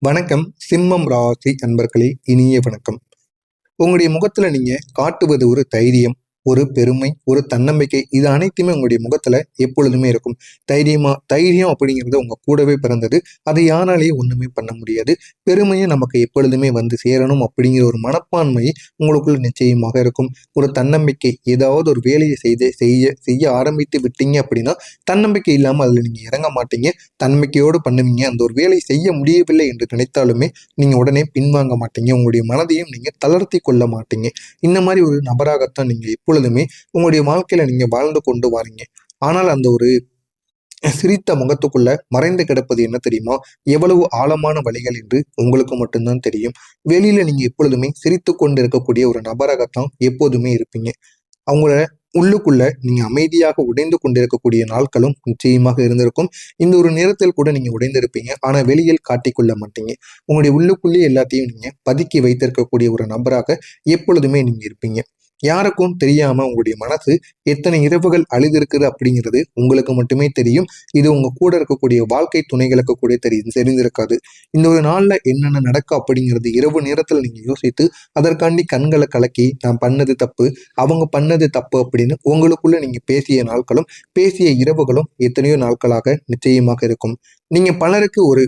வணக்கம். சிம்மம் ராசி அன்பர்களே, இனிய வணக்கம். உங்களுடைய முகத்துல நீங்க காட்டுவது ஒரு தைரியம், ஒரு பெருமை, ஒரு தன்னம்பிக்கை. இது அனைத்துமே உங்களுடைய முகத்துல எப்பொழுதுமே இருக்கும். தைரியம் அப்படிங்கிறது உங்க கூடவே பிறந்தது. அதை யாராலையும் ஒண்ணுமே பண்ண முடியாது. பெருமையும் நமக்கு எப்பொழுதுமே வந்து சேரணும் அப்படிங்கிற ஒரு மனப்பான்மை உங்களுக்குள்ள நிச்சயமாக இருக்கும். ஒரு தன்னம்பிக்கை, ஏதாவது ஒரு வேலையை செய்ய ஆரம்பித்து விட்டீங்க அப்படின்னா தன்னம்பிக்கை இல்லாம அதுல நீங்க இறங்க மாட்டீங்க. தன்னம்பிக்கையோடு பண்ணுவீங்க. அந்த ஒரு வேலை செய்ய முடியவில்லை என்று நினைத்தாலுமே நீங்க உடனே பின்வாங்க மாட்டீங்க. உங்களுடைய மனதையும் நீங்க தளர்த்தி கொள்ள மாட்டீங்க. இந்த மாதிரி ஒரு நபராகத்தான் நீங்க எப்பொழுதுமே உங்களுடைய வாழ்க்கையில நீங்க வாழ்ந்து கொண்டு வாரீங்க. ஆனால் அந்த ஒரு சிரித்த முகத்துக்குள்ள மறைந்து கிடப்பது என்ன தெரியுமா? எவ்வளவு ஆழமான வழிகள் என்று உங்களுக்கு மட்டும்தான் தெரியும். வெளியில நீங்க எப்பொழுதுமே சிரித்து கொண்டு இருக்கக்கூடிய ஒரு நபராகத்தான் எப்போதுமே இருப்பீங்க. அவங்கள உள்ளுக்குள்ள நீங்க அமைதியாக உடைந்து கொண்டிருக்கக்கூடிய நாட்களும் நிச்சயமாக இருந்திருக்கும். இந்த ஒரு நேரத்தில் கூட நீங்க உடைந்திருப்பீங்க. ஆனா வெளியில் காட்டிக்கொள்ள மாட்டீங்க. உங்களுடைய உள்ளுக்குள்ளேயே எல்லாத்தையும் நீங்க பதுக்கி வைத்திருக்கக்கூடிய ஒரு நபராக எப்பொழுதுமே நீங்க இருப்பீங்க. யாருக்கும் தெரியாம உங்களுடைய மனசு எத்தனை இரவுகள் அழுதிருக்குது அப்படிங்கிறது உங்களுக்கு மட்டுமே தெரியும். இது உங்க கூட இருக்கக்கூடிய வாழ்க்கை துணைகளுக்கு கூட தெரிந்திருக்காது. இந்த ஒரு நாள்ல என்னென்ன நடக்கும் அப்படிங்கிறது இரவு நேரத்துல நீங்க யோசித்து அதற்காண்டி கண்களை கலக்கி நான் பண்ணது தப்பு, அவங்க பண்ணது தப்பு அப்படின்னு உங்களுக்குள்ள நீங்க பேசிய நாட்களும் பேசிய இரவுகளும் எத்தனையோ நாட்களாக நிச்சயமாக இருக்கும். நீங்க பலருக்கு ஒரு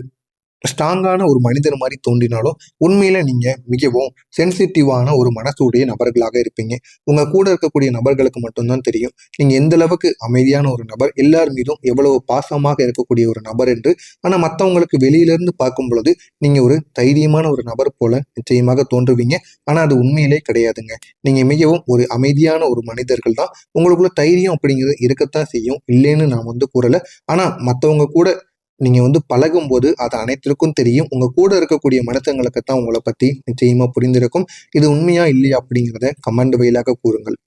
ஸ்ட்ராங்கான ஒரு மனிதர் மாதிரி தோன்றினாலும் உண்மையில நீங்க மிகவும் சென்சிட்டிவான ஒரு மனசுடைய நபர்களாக இருப்பீங்க. உங்க கூட இருக்கக்கூடிய நபர்களுக்கு மட்டும்தான் தெரியும் நீங்க எந்த அளவுக்கு அமைதியான ஒரு நபர், எல்லார் மீதும் எவ்வளவு பாசமாக இருக்கக்கூடிய ஒரு நபர் என்று. ஆனா மற்றவங்களுக்கு வெளியிலிருந்து பார்க்கும் பொழுது நீங்க ஒரு தைரியமான ஒரு நபர் போல நிச்சயமாக தோன்றுவீங்க. ஆனா அது உண்மையிலே கிடையாதுங்க. நீங்க மிகவும் ஒரு அமைதியான ஒரு மனிதர்கள் தான். உங்களுக்குள்ள தைரியம் அப்படிங்கிறது இருக்கத்தான் செய்யும், இல்லைன்னு நான் கூறல. ஆனா மற்றவங்க கூட நீங்க பழகும்போது அது அனைத்திற்கும் தெரியும். உங்க கூட இருக்கக்கூடிய மனுஷங்களுக்கு தான் உங்களை பத்தி நிச்சயமா புரிந்திருக்கும். இது உண்மையா இல்லையா அப்படிங்கிறத கமெண்ட் வாயிலாக கூறுங்கள்.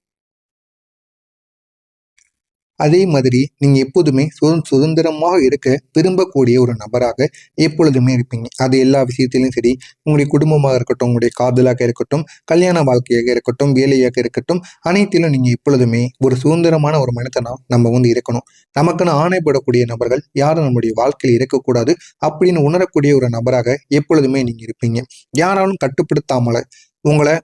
அதே மாதிரி நீங்க எப்போதுமே சுதந்திரமாக இருக்க விரும்பக்கூடிய ஒரு நபராக எப்பொழுதுமே இருப்பீங்க. அது எல்லா விஷயத்திலும் சரி, உங்களுடைய குடும்பமாக இருக்கட்டும், உங்களுடைய காதலாக இருக்கட்டும், கல்யாண வாழ்க்கையாக இருக்கட்டும், வேலையாக இருக்கட்டும், அனைத்திலும் நீங்க எப்பொழுதுமே ஒரு சுதந்திரமான ஒரு மனிதனா நம்ம இருக்கணும். நமக்குன்னு ஆணைப்படக்கூடிய நபர்கள் யாரும் நம்முடைய வாழ்க்கையில் இருக்கக்கூடாது அப்படின்னு உணரக்கூடிய ஒரு நபராக எப்பொழுதுமே நீங்க இருப்பீங்க. யாராலும் கட்டுப்படுத்தாமல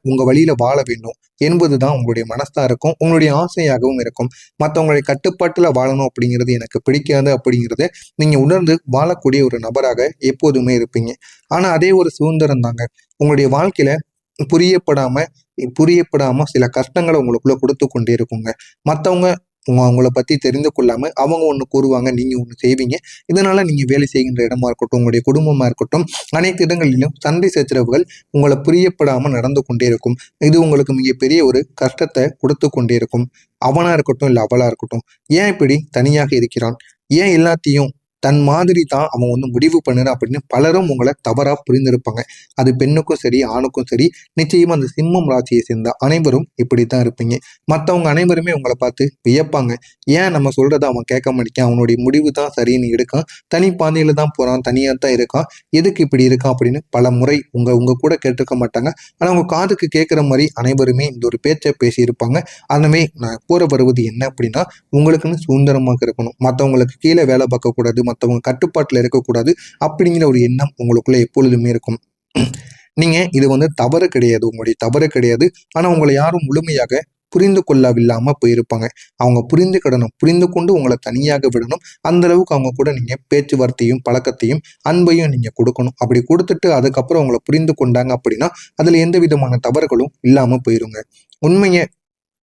உங்க வழியில வாழ வேண்டும் என்பதுதான் உங்களுடைய மனசா இருக்கும், உங்களுடைய ஆசையாகவும் இருக்கும். மற்றவங்களுடைய கட்டுப்பாட்டுல வாழணும் அப்படிங்கிறது எனக்கு பிடிக்காது அப்படிங்கிறத நீங்க உணர்ந்து வாழக்கூடிய ஒரு நபராக எப்போதுமே இருப்பீங்க. ஆனா அதே ஒரு சுதந்திரம் தாங்க உங்களுடைய வாழ்க்கையில புரியப்படாம புரியப்படாம சில கஷ்டங்களை உங்களுக்குள்ள கொடுத்து கொண்டே இருக்குங்க. மற்றவங்க அவங்கள பத்தி தெரிந்து கொள்ளாம அவங்க ஒண்ணு கூறுவாங்க, நீங்க ஒண்ணு செய்வீங்க. இதனால நீங்க வேலை செய்கின்ற இடமா இருக்கட்டும், உங்களுடைய குடும்பமா இருக்கட்டும், அனைத்து இடங்களிலும் சண்டை சச்சரவுகள் உங்களை புரியப்படாம நடந்து கொண்டே இருக்கும். இது உங்களுக்கு மிகப்பெரிய ஒரு கஷ்டத்தை கொடுத்து கொண்டே இருக்கும். அவனா இருக்கட்டும் இல்ல அவளா இருக்கட்டும், ஏன் இப்படி தனியாக இருக்கிறான், ஏன் எல்லாத்தையும் தன் மாதிரி தான் அவன் முடிவு பண்ணுறான் அப்படின்னு பலரும் உங்களை தவறா புரிந்திருப்பாங்க. அது பெண்ணுக்கும் சரி ஆணுக்கும் சரி. நிச்சயமா அந்த சிம்மம் ராசியை சேர்ந்த அனைவரும் இப்படித்தான் இருப்பீங்க. மற்றவங்க அனைவருமே உங்களை பார்த்து வியப்பாங்க. ஏன் நம்ம சொல்றதை அவன் கேட்க மாட்டேங்கான், அவனுடைய முடிவு தான் சரின்னு எடுக்கான், தனி பாதையில தான் போறான், தனியா தான் இருக்கான், எதுக்கு இப்படி இருக்கான் அப்படின்னு பல முறை உங்க கூட கேட்டிருக்க மாட்டாங்க. ஆனா உங்க காதுக்கு கேட்கிற மாதிரி அனைவருமே இந்த ஒரு பேச்சை பேசியிருப்பாங்க. அதுவே நான் கூற வருவது என்ன அப்படின்னா, உங்களுக்குன்னு சுதந்திரமாக இருக்கணும், மற்றவங்களுக்கு கீழே வேலை பார்க்கக்கூடாது, மற்றவங்க கட்டுப்பாட்டுல இருக்கக்கூடாது அப்படிங்கிற ஒரு எண்ணம் உங்களுக்குள்ள எப்பொழுதுமே இருக்கும். நீங்க இது தவறு கிடையாது, உங்களுடைய தவறு கிடையாது. ஆனா உங்களை யாரும் முழுமையாக புரிந்து கொள்ளவில்லாம போயிருப்பாங்க. அவங்க புரிந்துக்கிடணும், புரிந்து கொண்டு உங்களை தனியாக விடணும். அந்த அளவுக்கு அவங்க கூட நீங்க பேச்சுவார்த்தையும் பழக்கத்தையும் அன்பையும் நீங்க கொடுக்கணும். அப்படி கொடுத்துட்டு அதுக்கப்புறம் அவங்களை புரிந்து கொண்டாங்க அப்படின்னா அதுல எந்த விதமான தவறுகளும் இல்லாம போயிருங்க. உண்மையை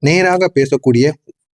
நேராக பேசக்கூடிய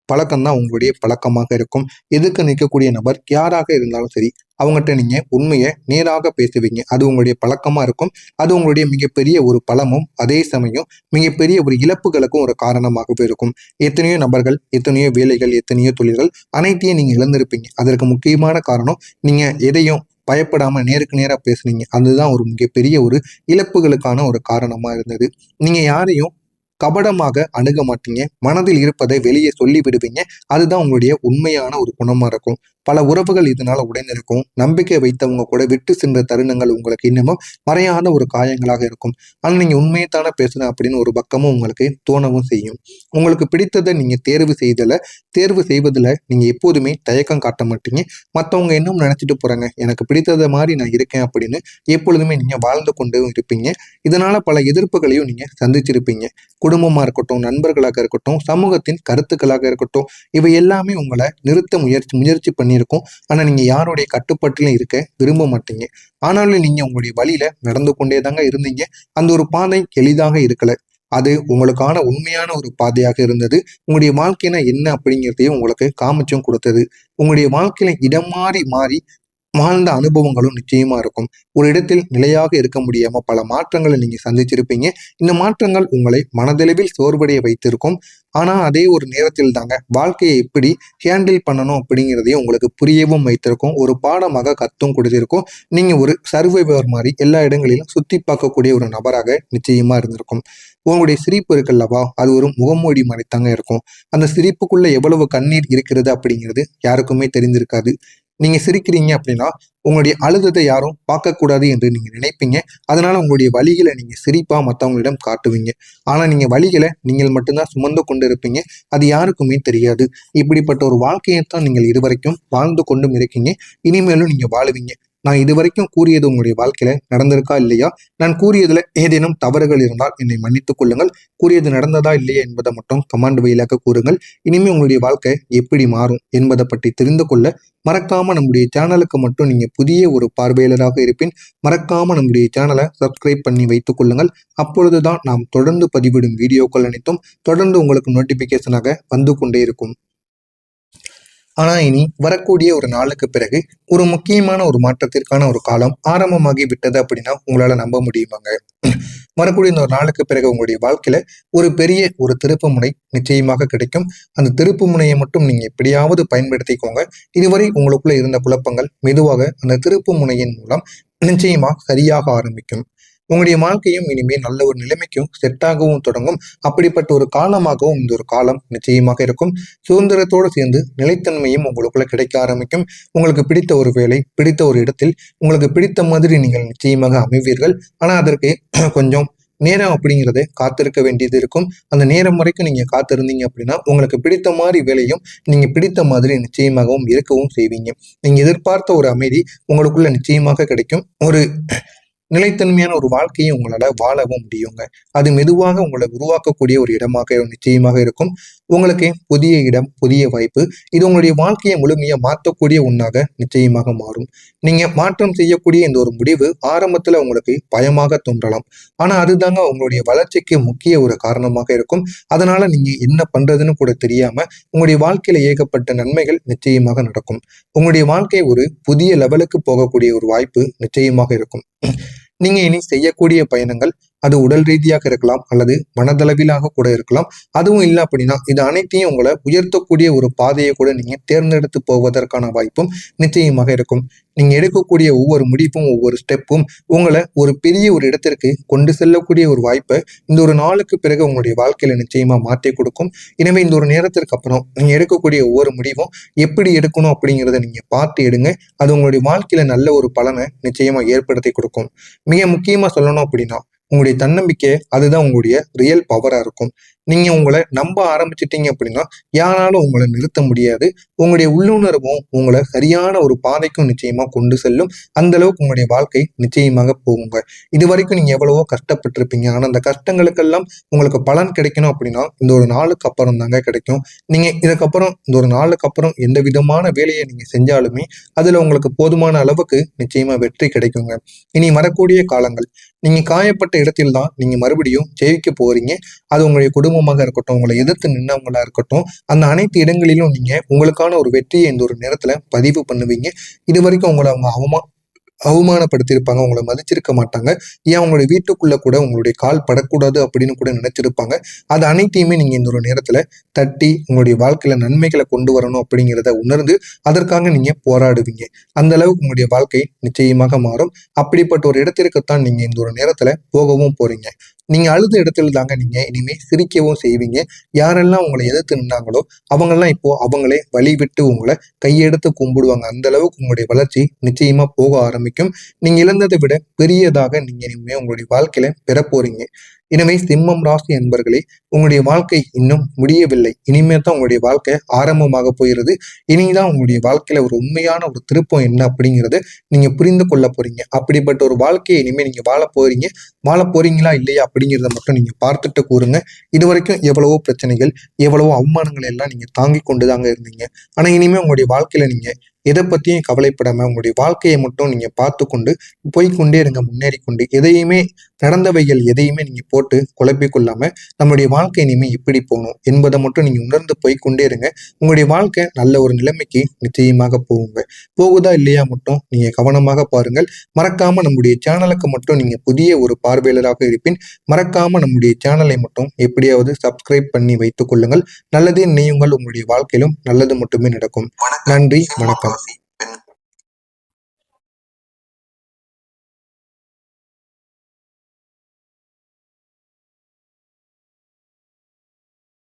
பழக்கம் தான் உங்களுடைய பழக்கமாக இருக்கும். எதுக்கு நிற்கக்கூடிய நபர் யாராக இருந்தாலும் சரி, அவங்ககிட்ட நீங்க உண்மையை நேராக பேசுவீங்க. அது உங்களுடைய பழக்கமா இருக்கும். அது உங்களுடைய மிகப்பெரிய ஒரு பலமும் அதே சமயம் மிகப்பெரிய ஒரு இழப்புகளுக்கும் ஒரு காரணமாகவே இருக்கும். எத்தனையோ நபர்கள், எத்தனையோ வேலைகள், எத்தனையோ தொழில்கள் அனைத்தையும் நீங்க இழந்திருப்பீங்க. அதற்கு முக்கியமான காரணம் நீங்க எதையும் பயப்படாம நேருக்கு நேரா பேசுனீங்க. அதுதான் ஒரு மிகப்பெரிய ஒரு இழப்புகளுக்கான ஒரு காரணமா இருந்தது. நீங்க யாரையும் கபடமாக அணுக மாட்டீங்க. மனதில் இருப்பதை வெளியே சொல்லி விடுவீங்க. அதுதான் உங்களுடைய உண்மையான ஒரு குணமா இருக்கும். பல உறவுகள் இதனால உடைந்திருக்கும். நம்பிக்கை வைத்தவங்க கூட விட்டு சென்ற தருணங்கள் உங்களுக்கு இன்னமும் மறையாத ஒரு காயங்களாக இருக்கும். ஆனா நீங்க உண்மையைத்தானே பேசுறேன் அப்படின்னு ஒரு பக்கமும் உங்களுக்கு தோணவும் செய்யும். உங்களுக்கு பிடித்ததை நீங்க தேர்வு செய்வதில் நீங்க எப்போதுமே தயக்கம் காட்ட மாட்டீங்க. மற்றவங்க இன்னும் நினைச்சிட்டு போறாங்க, எனக்கு பிடித்ததை மாதிரி நான் இருக்கேன் அப்படின்னு எப்பொழுதுமே நீங்க வாழ்ந்து கொண்டு இருப்பீங்க. இதனால பல எதிர்ப்புகளையும் நீங்க சந்திச்சிருப்பீங்க. குடும்பமா இருக்கட்டும், நண்பர்களாக இருக்கட்டும், சமூகத்தின் கருத்துக்களாக இருக்கட்டும், இவை எல்லாமே உங்களை நிறுத்த முயற்சி பண்ணியிருக்கும். ஆனா நீங்க யாருடைய கட்டுப்பாட்டிலும் இருக்க விரும்ப மாட்டீங்க. ஆனாலும் நீங்க உங்களுடைய வழியில நடந்து கொண்டே தாங்க இருந்தீங்க. அந்த ஒரு பாதை எளிதாக இருக்கல. அது உங்களுக்கான உண்மையான ஒரு பாதையாக இருந்தது. உங்களுடைய வாழ்க்கைனா என்ன அப்படிங்கிறதையும் உங்களுக்கு காமிச்சும் கொடுத்தது. உங்களுடைய வாழ்க்கையில இடம் மாறி மாறி வாழ்ந்த அனுபவங்களும் நிச்சயமா இருக்கும். ஒரு இடத்தில் நிலையாக இருக்க முடியாம பல மாற்றங்களை நீங்க சந்திச்சிருப்பீங்க. இந்த மாற்றங்கள் உங்களை மனதளவில் சோர்வடைய வைத்திருக்கும். ஆனா அதே ஒரு நேரத்தில் தாங்க வாழ்க்கையை எப்படி ஹேண்டில் பண்ணணும் அப்படிங்கிறதையும் உங்களுக்கு புரியவும் வைத்திருக்கும். ஒரு பாடமாக கத்தும் கொடுத்திருக்கும். நீங்க ஒரு சர்வைவர் மாதிரி எல்லா இடங்களிலும் சுத்தி பார்க்கக்கூடிய ஒரு நபராக நிச்சயமா இருந்திருக்கும். உங்களுடைய சிரிப்பு இருக்குல்லவா, அது ஒரு முகமூடி மாதிரி தாங்க இருக்கும். அந்த சிரிப்புக்குள்ள எவ்வளவு கண்ணீர் இருக்கிறது அப்படிங்கிறது யாருக்குமே தெரிந்திருக்காது. நீங்க சிரிக்கிறீங்க அப்படின்னா உங்களுடைய அழுதத்தை யாரும் பார்க்கக்கூடாது என்று நீங்க நினைப்பீங்க. அதனால உங்களுடைய வலிகளை நீங்க சிரிப்பா மற்றவங்களிடம் காட்டுவீங்க. ஆனா நீங்க வலிகளை நீங்கள் மட்டும்தான் சுமந்து கொண்டு இருப்பீங்க. அது யாருக்குமே தெரியாது. இப்படிப்பட்ட ஒரு வாழ்க்கையைத்தான் நீங்கள் இதுவரைக்கும் வாழ்ந்து கொண்டும் இருக்கீங்க. இனிமேலும் நீங்க வாழுவீங்க. நான் இதுவரைக்கும் கூறியது உங்களுடைய வாழ்க்கையில நடந்திருக்கா இல்லையா? நான் கூறியதுல ஏதேனும் தவறுகள் இருந்தால் என்னை மன்னித்துக் கொள்ளுங்கள். கூறியது நடந்ததா இல்லையா என்பதை மட்டும் கமெண்ட் வழியாக கூறுங்கள். இனிமே உங்களுடைய வாழ்க்கை எப்படி மாறும் என்பதை பற்றி தெரிந்து கொள்ள மறக்காம நம்முடைய சேனலுக்கு மட்டும் நீங்க புதிய ஒரு பார்வையாளராக இருப்பின் மறக்காம நம்முடைய சேனலை சப்ஸ்கிரைப் பண்ணி வைத்துக் கொள்ளுங்கள். அப்பொழுதுதான் நாம் தொடர்ந்து பதிவிடும் வீடியோக்கள் அனைத்தும் தொடர்ந்து உங்களுக்கு நோட்டிபிகேஷனாக வந்து கொண்டே இருக்கும். ஆனா இனி வரக்கூடிய ஒரு நாளுக்கு பிறகு ஒரு முக்கியமான ஒரு மாற்றத்திற்கான ஒரு காலம் ஆரம்பமாகி விட்டது அப்படின்னா உங்களால நம்ப முடியுமாங்க? வரக்கூடிய இந்த ஒரு நாளுக்கு பிறகு உங்களுடைய வாழ்க்கையில ஒரு பெரிய ஒரு திருப்பு முனை நிச்சயமாக கிடைக்கும். அந்த திருப்பு முனையை மட்டும் நீங்க எப்படியாவது பயன்படுத்திக்கோங்க. இதுவரை உங்களுக்குள்ள இருந்த குழப்பங்கள் மெதுவாக அந்த திருப்பு முனையின் மூலம் நிச்சயமா சரியாக ஆரம்பிக்கும். உங்களுடைய வாழ்க்கையும் இனிமேல் நல்ல ஒரு நிலைமைக்கும் செட்டாகவும் தொடங்கும். அப்படிப்பட்ட ஒரு காலமாகவும் இந்த ஒரு காலம் நிச்சயமாக இருக்கும். சுதந்திரத்தோடு சேர்ந்து நிலைத்தன்மையும் உங்களுக்குள்ள கிடைக்க ஆரம்பிக்கும். உங்களுக்கு பிடித்த ஒரு வேலை, பிடித்த ஒரு இடத்தில் உங்களுக்கு பிடித்த மாதிரி நீங்கள் நிச்சயமாக அமைவீர்கள். ஆனா அதற்கு கொஞ்சம் நேரம் அப்படிங்கிறத காத்திருக்க வேண்டியது இருக்கும். அந்த நேரம் வரைக்கும் நீங்க காத்திருந்தீங்க அப்படின்னா உங்களுக்கு பிடித்த மாதிரி வேலையும் நீங்க பிடித்த மாதிரி நிச்சயமாகவும் இருக்கவும் செய்வீங்க. நீங்க எதிர்பார்த்த ஒரு அமைதி உங்களுக்குள்ள நிச்சயமாக கிடைக்கும். ஒரு நிலைத்தன்மையான ஒரு வாழ்க்கையை உங்களால வாழவும் முடியுங்க. அது மெதுவாக உங்களை உருவாக்கக்கூடிய ஒரு இடமாக நிச்சயமாக இருக்கும். உங்களுக்கு புதிய இடம், புதிய வாய்ப்பு, இது உங்களுடைய வாழ்க்கையை முழுமையா மாற்றக்கூடிய ஒன்றாக நிச்சயமாக மாறும். நீங்க மாற்றம் செய்யக்கூடிய இந்த ஒரு முடிவு ஆரம்பத்துல உங்களுக்கு பயமாக தோன்றலாம். ஆனா அதுதாங்க உங்களுடைய வளர்ச்சிக்கு முக்கிய ஒரு காரணமாக இருக்கும். அதனால நீங்க என்ன பண்றதுன்னு கூட தெரியாம உங்களுடைய வாழ்க்கையில ஏகப்பட்ட நன்மைகள் நிச்சயமாக நடக்கும். உங்களுடைய வாழ்க்கை ஒரு புதிய லெவலுக்கு போகக்கூடிய ஒரு வாய்ப்பு நிச்சயமாக இருக்கும். நீங்க இனி செய்யக்கூடிய பயணங்கள் அது உடல் ரீதியாக இருக்கலாம் அல்லது மனதளவிலாக கூட இருக்கலாம். அதுவும் இல்லை அப்படின்னா இது அனைத்தையும் உங்களை உயர்த்தக்கூடிய ஒரு பாதையை கூட நீங்க தேர்ந்தெடுத்து போவதற்கான வாய்ப்பும் நிச்சயமாக இருக்கும். நீங்க எடுக்கக்கூடிய ஒவ்வொரு முடிப்பும் ஒவ்வொரு ஸ்டெப்பும் உங்களை ஒரு பெரிய ஒரு இடத்திற்கு கொண்டு செல்லக்கூடிய ஒரு வாய்ப்பை இந்த ஒரு நாளுக்கு பிறகு உங்களுடைய வாழ்க்கையில நிச்சயமா மாற்றி கொடுக்கும். எனவே இந்த ஒரு நேரத்திற்கு அப்புறம் நீங்க எடுக்கக்கூடிய ஒவ்வொரு முடிவும் எப்படி எடுக்கணும் அப்படிங்கிறத நீங்க பார்த்து எடுங்க. அது உங்களுடைய வாழ்க்கையில நல்ல ஒரு பலனை நிச்சயமா ஏற்படுத்தி கொடுக்கும். மிக முக்கியமா சொல்லணும் அப்படின்னா உங்களுடைய தன்னம்பிக்கை அதுதான் உங்களுடைய ரியல் பவரா இருக்கும். நீங்க உங்களை நம்ப ஆரம்பிச்சிட்டீங்க அப்படின்னா யாராலும் உங்களை நிறுத்த முடியாது. உங்களுடைய உள்ளுணர்வும் உங்களை சரியான ஒரு பாதைக்கும் நிச்சயமா கொண்டு செல்லும். அந்த அளவுக்கு உங்களுடைய வாழ்க்கை நிச்சயமாக போகுங்க. இது வரைக்கும் நீங்க எவ்வளவோ கஷ்டப்பட்டிருப்பீங்க. ஆனா அந்த கஷ்டங்களுக்கெல்லாம் உங்களுக்கு பலன் கிடைக்கணும் அப்படின்னா இந்த ஒரு நாளுக்கு அப்புறம் தாங்க கிடைக்கும். நீங்க இதுக்கப்புறம் இந்த ஒரு நாளுக்கு அப்புறம் எந்த விதமான வேலையை நீங்க செஞ்சாலுமே அதுல உங்களுக்கு போதுமான அளவுக்கு நிச்சயமா வெற்றி கிடைக்குங்க. இனி வரக்கூடிய காலங்கள் நீங்க காயப்பட்ட இடத்தில் தான் நீங்க மறுபடியும் ஜெயிக்க போறீங்க. அது உங்களுடைய குடும்பமாக இருக்கட்டும், உங்களை எதிர்த்து நின்றவங்களா இருக்கட்டும், அந்த அனைத்து இடங்களிலும் நீங்க உங்களுக்கான ஒரு வெற்றியை இந்த ஒரு நேரத்துல பதிவு பண்ணுவீங்க. இது வரைக்கும் உங்களை அவங்க அவமானப்படுத்தியிருப்பாங்க, உங்களை மதிச்சிருக்க மாட்டாங்க. ஏன் உங்களுடைய வீட்டுக்குள்ள கூட உங்களுடைய கால் படக்கூடாது அப்படின்னு கூட நினைச்சிருப்பாங்க. அது அனைத்தையுமே நீங்க இந்த ஒரு நேரத்துல தட்டி உங்களுடைய வாழ்க்கையில நன்மைகளை கொண்டு வரணும் அப்படிங்கிறத உணர்ந்து அதற்காக நீங்க போராடுவீங்க. அந்த அளவுக்கு உங்களுடைய வாழ்க்கை நிச்சயமாக மாறும். அப்படிப்பட்ட ஒரு இடத்திற்குத்தான் நீங்க இந்த ஒரு நேரத்துல போகவும் போறீங்க. நீங்க அழுத இடத்துல தாங்க நீங்க இனிமே சிரிக்கவும் செய்வீங்க. யாரெல்லாம் உங்களை எதிர்த்து நின்னாங்களோ அவங்கெல்லாம் இப்போ அவங்களே வழி விட்டு உங்களை கையெடுத்து கும்பிடுவாங்க. அந்த அளவுக்கு உங்களுடைய வளர்ச்சி நிச்சயமா போக ஆரம்பிக்கும். நீங்க இழந்ததை விட பெரியதாக நீங்க இனிமே உங்களுடைய வாழ்க்கையில பெற போறீங்க. எனவே சிம்மம் ராசி என்பர்களே, உங்களுடைய வாழ்க்கை இன்னும் முடியவில்லை. இனிமே தான் உங்களுடைய வாழ்க்கை ஆரம்பமாக போகிறது. இனிதான் உங்களுடைய வாழ்க்கையில ஒரு உண்மையான ஒரு திருப்பம் என்ன அப்படிங்கிறத நீங்க புரிந்து கொள்ள போறீங்க. அப்படிப்பட்ட ஒரு வாழ்க்கையை இனிமே நீங்க வாழ போறீங்க. வாழ போறீங்களா இல்லையா அப்படிங்கிறத மட்டும் நீங்க பார்த்துட்டு கூறுங்க. இதுவரைக்கும் எவ்வளவோ பிரச்சனைகள், எவ்வளவோ அவமானங்களை எல்லாம் நீங்க தாங்கி கொண்டுதாங்க இருந்தீங்க. ஆனா இனிமே உங்களுடைய வாழ்க்கையில நீங்க எதை பத்தியும் கவலைப்படாம உங்களுடைய வாழ்க்கையை மட்டும் நீங்க பார்த்து கொண்டு போய்க்கொண்டே இருங்க, முன்னேறி கொண்டு. எதையுமே நடந்தவைகள் எதையுமே நீங்க போட்டு குழப்பிக் கொள்ளாம நம்மளுடைய வாழ்க்கை இனிமே எப்படி போகணும் என்பதை மட்டும் நீங்க உணர்ந்து போய்க்கொண்டே இருங்க. உங்களுடைய வாழ்க்கை நல்ல ஒரு நிலைமைக்கு நிச்சயமாக போகுங்க. போகுதா இல்லையா மட்டும் நீங்க கவனமாக பாருங்கள். மறக்காம நம்முடைய சேனலுக்கு மட்டும் நீங்க புதிய ஒரு பார்வையாளராக இருப்பின் மறக்காம நம்முடைய சேனலை மட்டும் எப்படியாவது சப்ஸ்கிரைப் பண்ணி வைத்துக் கொள்ளுங்கள். நல்லதே நினையுங்கள். உங்களுடைய வாழ்க்கையிலும் நல்லது மட்டுமே நடக்கும். நன்றி, வணக்கம்.